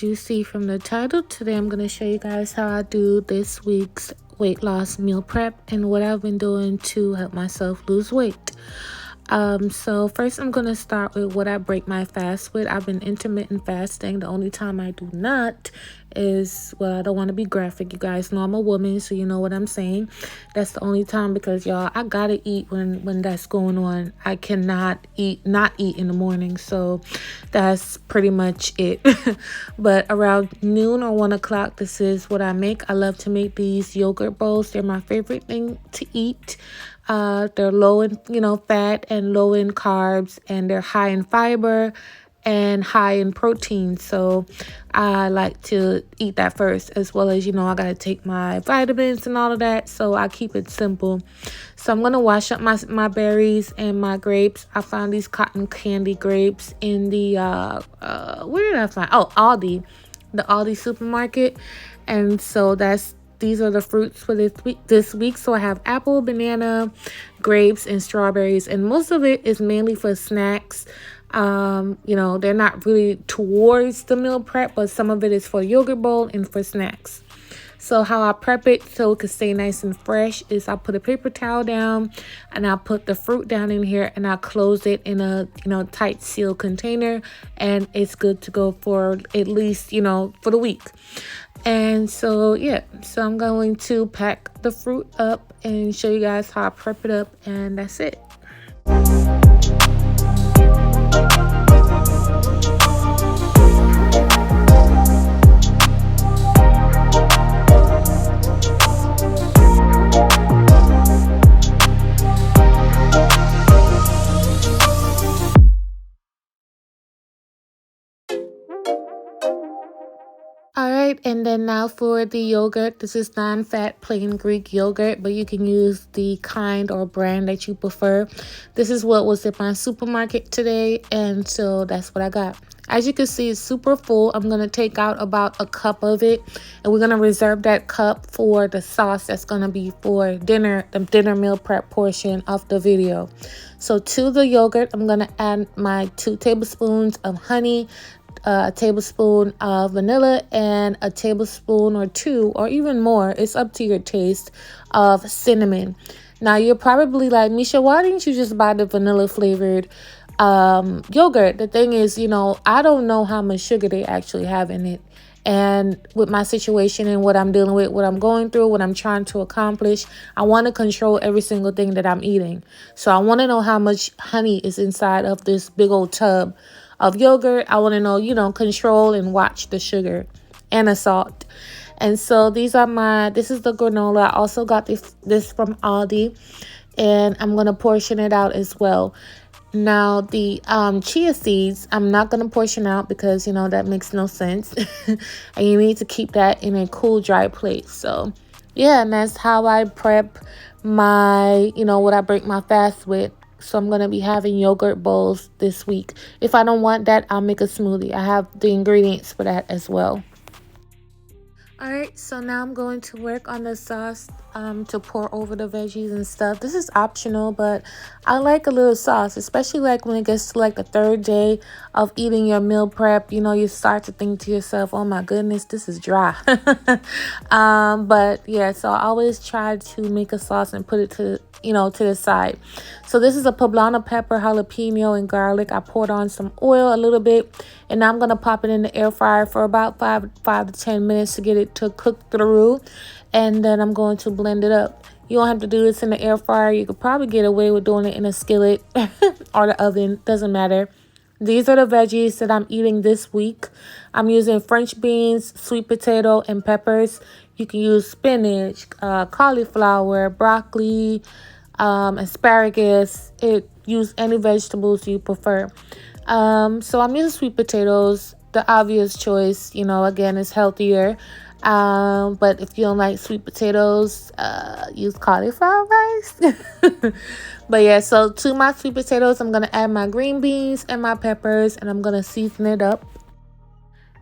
you see from the title, today I'm going to show you guys how I do this week's weight loss meal prep and what I've been doing to help myself lose weight. So first I'm going to start with what I break my fast with. I've been intermittent fasting. The only time I do not is, well, I don't want to be graphic. You guys know I'm a woman, so you know what I'm saying. That's the only time, because y'all, I gotta eat when that's going on. I cannot not eat in the morning, so that's pretty much it. But around noon or 1 o'clock, this is what I make. I love to make these yogurt bowls. They're my favorite thing to eat. They're low in fat and low in carbs, and they're high in fiber and high in protein. So I like to eat that first, as well as I gotta take my vitamins and all of that, so I keep it simple. So I'm gonna wash up my berries and my grapes. I found these cotton candy grapes in the where did I find? Oh, Aldi, the Aldi supermarket. And so these are the fruits for this week. So I have apple, banana, grapes, and strawberries, and most of it is mainly for snacks. They're not really towards the meal prep, but some of it is for yogurt bowl and for snacks. So how I prep it so it can stay nice and fresh is I put a paper towel down, and I put the fruit down in here, and I close it in a tight sealed container, and it's good to go for at least for the week. And so so I'm going to pack the fruit up and show you guys how I prep it up, and that's it. Alright, and then now for the yogurt. This is non-fat plain Greek yogurt, but you can use the kind or brand that you prefer. This is what was in my supermarket today, and so that's what I got. As you can see, it's super full. I'm going to take out about a cup of it, and we're going to reserve that cup for the sauce that's going to be for dinner, the dinner meal prep portion of the video. So to the yogurt, I'm going to add my 2 tablespoons of honey, a tablespoon of vanilla, and a tablespoon or 2 or even more, it's up to your taste, of cinnamon. Now you're probably like, Misha, why didn't you just buy the vanilla flavored yogurt? The thing is, I don't know how much sugar they actually have in it. And with my situation and what I'm dealing with, what I'm going through, what I'm trying to accomplish, I want to control every single thing that I'm eating. So I want to know how much honey is inside of this big old tub of yogurt. I want to know, control and watch the sugar and the salt. And so this is the granola. I also got this from Aldi, and I'm going to portion it out as well. Now the chia seeds, I'm not going to portion out because, that makes no sense. And you need to keep that in a cool, dry place. So yeah, and that's how I prep my, what I break my fast with. So I'm going to be having yogurt bowls this week. If I don't want that, I'll make a smoothie. I have the ingredients for that as well. Alright, so now I'm going to work on the sauce to pour over the veggies and stuff. This is optional, but I like a little sauce, especially like when it gets to like the 3rd day of eating your meal prep. You start to think to yourself, oh my goodness, this is dry. But yeah, so I always try to make a sauce and put it to the side. So this is a poblano pepper, jalapeno, and garlic. I poured on some oil a little bit, and now I'm going to pop it in the air fryer for about 5 to 10 minutes to get it to cook through, and then I'm going to blend it up. You don't have to do this in the air fryer. You could probably get away with doing it in a skillet or the oven, doesn't matter. These are the veggies that I'm eating this week. I'm using French beans, sweet potato, and peppers. You can use spinach, cauliflower, broccoli, asparagus. Use any vegetables you prefer. So I'm using sweet potatoes, the obvious choice. Again, it's healthier. But if you don't like sweet potatoes, use cauliflower rice. But yeah, so to my sweet potatoes, I'm going to add my green beans and my peppers, and I'm going to season it up.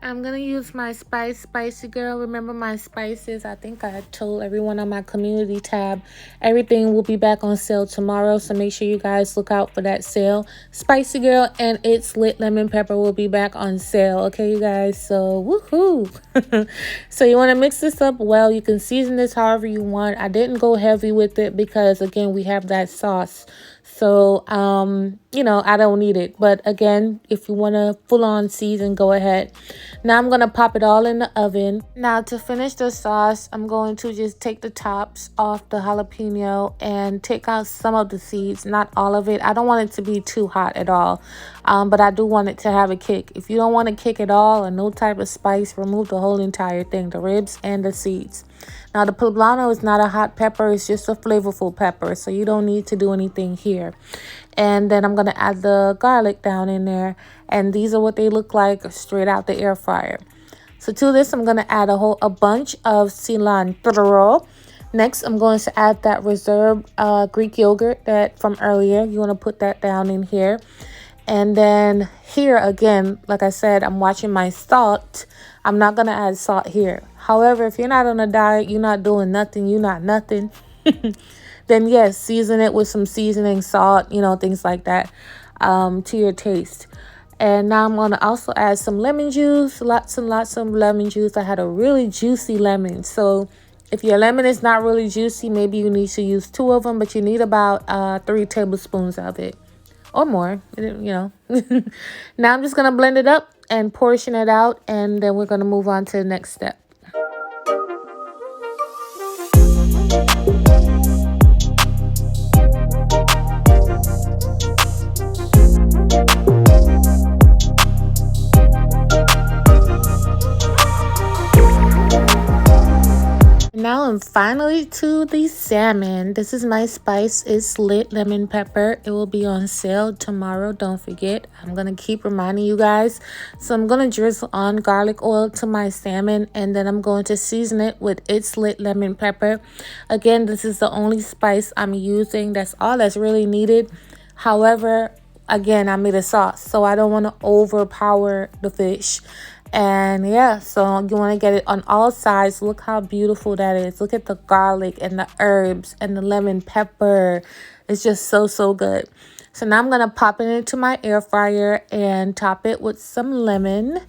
I'm gonna use my Spicy Girl. Remember my spices? I think I told everyone on my community tab. Everything will be back on sale tomorrow, so make sure you guys look out for that sale. Spicy Girl and its lit lemon pepper will be back on sale. Okay, you guys. So woohoo! So you want to mix this up well. You can season this however you want. I didn't go heavy with it because again we have that sauce. So, you know, I don't need it. But again, if you want to full on season, go ahead. Now I'm going to pop it all in the oven. Now to finish the sauce, I'm going to just take the tops off the jalapeno and take out some of the seeds, not all of it. I don't want it to be too hot at all. But I do want it to have a kick. If you don't want a kick at all or no type of spice, remove the whole entire thing, the ribs and the seeds. Now, the poblano is not a hot pepper. It's just a flavorful pepper. So you don't need to do anything here. And then I'm going to add the garlic down in there. And these are what they look like straight out the air fryer. So to this, I'm going to add a bunch of cilantro. Next, I'm going to add that reserved Greek yogurt that from earlier. You want to put that down in here. And then here again, like I said, I'm watching my salt. I'm not going to add salt here. However, if you're not on a diet, you're not doing nothing, you're not nothing, then yes, season it with some seasoning, salt, you know, things like that to your taste. And now I'm going to also add some lemon juice, lots and lots of lemon juice. I had a really juicy lemon. So if your lemon is not really juicy, maybe you need to use 2 of them, but you need about 3 tablespoons of it. Or more, you know. Now I'm just going to blend it up and portion it out. And then we're going to move on to the next step. Now I'm finally to the salmon. This is my spice. It's lit lemon pepper. It will be on sale tomorrow. Don't forget. I'm going to keep reminding you guys. So I'm going to drizzle on garlic oil to my salmon. And then I'm going to season it with its lit lemon pepper. Again, this is the only spice I'm using. That's all that's really needed. However, again, I made a sauce. So I don't want to overpower the fish. And yeah, so you want to get it on all sides. Look how beautiful that is. Look at the garlic and the herbs and the lemon pepper. It's just so good. So now I'm going to pop it into my air fryer and top it with some lemon.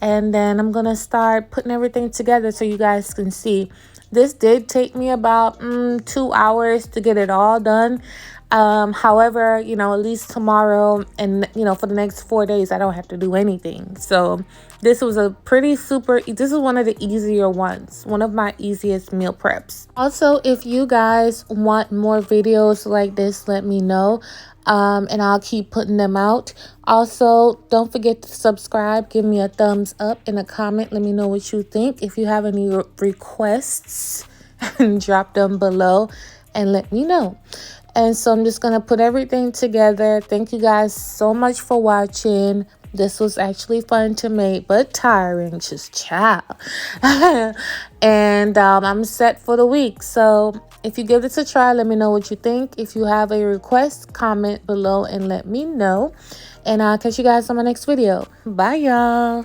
And then I'm going to start putting everything together so you guys can see. This did take me about 2 hours to get it all done. However, you know, at least tomorrow and, you know, for the next 4 days, I don't have to do anything. So this was a this is one of the easier ones, one of my easiest meal preps. Also, if you guys want more videos like this, let me know. And I'll keep putting them out. Also, don't forget to subscribe. Give me a thumbs up and a comment. Let me know what you think. If you have any requests, drop them below and let me know. And so I'm just going to put everything together. Thank you guys so much for watching. This was actually fun to make, but tiring, just child. And I'm set for the week. So if you give this a try, let me know what you think. If you have a request, comment below and let me know. And I'll catch you guys on my next video. Bye, y'all.